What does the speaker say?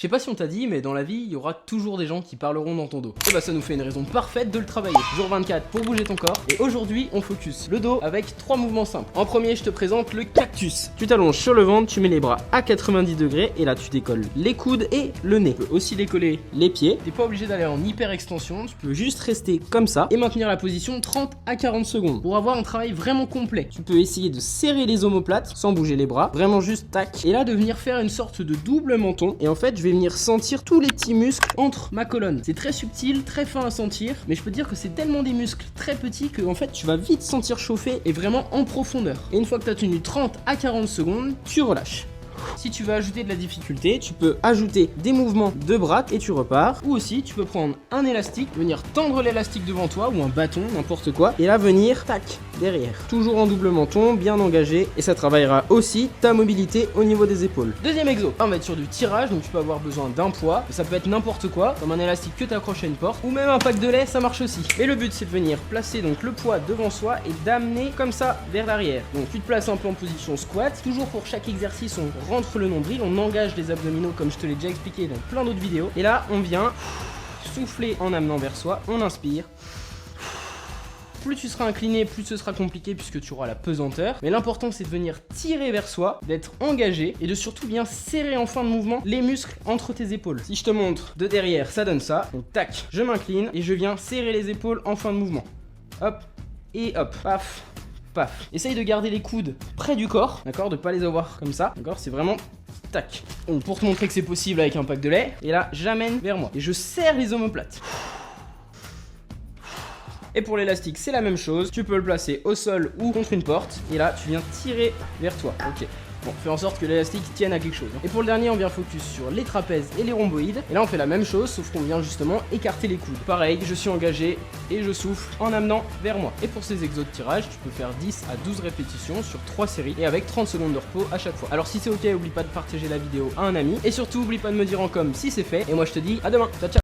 sais pas si on t'a dit, mais dans la vie, il y aura toujours des gens qui parleront dans ton dos. Et bah ça nous fait une raison parfaite de le travailler. Jour 24 pour bouger ton corps. Et aujourd'hui, on focus le dos avec 3 mouvements simples. En premier, je te présente le cactus. Tu t'allonges sur le ventre, tu mets les bras à 90 degrés et là tu décolles les coudes et le nez. Tu peux aussi décoller les pieds. T'es pas obligé d'aller en hyper extension, tu peux juste rester comme ça et maintenir la position 30 à 40 secondes pour avoir un travail vraiment complet. Tu peux essayer de serrer les omoplates sans bouger les bras, vraiment juste tac. Et là de venir faire une sorte de double menton. Et en fait, je vais venir sentir tous les petits muscles entre ma colonne. C'est très subtil, très fin à sentir, mais je peux te dire que c'est tellement des muscles très petits que en fait tu vas vite sentir chauffer et vraiment en profondeur. Et une fois que tu as tenu 30 à 40 secondes, tu relâches. Si tu veux ajouter de la difficulté, tu peux ajouter des mouvements de bras et tu repars. Ou aussi, tu peux prendre un élastique, venir tendre l'élastique devant toi ou un bâton, n'importe quoi. Et là, venir, tac, derrière. Toujours en double menton, bien engagé. Et ça travaillera aussi ta mobilité au niveau des épaules. Deuxième exo, on va être sur du tirage, donc tu peux avoir besoin d'un poids. Ça peut être n'importe quoi, comme un élastique que tu accroches à une porte. Ou même un pack de lait, ça marche aussi. Mais le but, c'est de venir placer donc le poids devant soi et d'amener comme ça vers l'arrière. Donc tu te places un peu en position squat. Toujours pour chaque exercice, on rentre le nombril, on engage les abdominaux comme je te l'ai déjà expliqué dans plein d'autres vidéos. Et là, on vient souffler en amenant vers soi, on inspire. Plus tu seras incliné, plus ce sera compliqué puisque tu auras la pesanteur. Mais l'important, c'est de venir tirer vers soi, d'être engagé et de surtout bien serrer en fin de mouvement les muscles entre tes épaules. Si je te montre de derrière, ça donne ça. Donc tac, je m'incline et je viens serrer les épaules en fin de mouvement. Hop et hop, paf. Paf. Essaye de garder les coudes près du corps, d'accord, de pas les avoir comme ça, d'accord, c'est vraiment tac. Bon, pour te montrer que c'est possible avec un pack de lait, et là, j'amène vers moi et je serre les omoplates. Et pour l'élastique, c'est la même chose, tu peux le placer au sol ou contre une porte, et là, tu viens tirer vers toi, ok. Bon, fais en sorte que l'élastique tienne à quelque chose. Et pour le dernier, on vient focus sur les trapèzes et les rhomboïdes. Et là, on fait la même chose, sauf qu'on vient justement écarter les coudes. Pareil, je suis engagé et je souffle en amenant vers moi. Et pour ces exos de tirage, tu peux faire 10 à 12 répétitions sur 3 séries et avec 30 secondes de repos à chaque fois. Alors si c'est ok, oublie pas de partager la vidéo à un ami. Et surtout, oublie pas de me dire en com si c'est fait. Et moi, je te dis à demain. Ciao, ciao.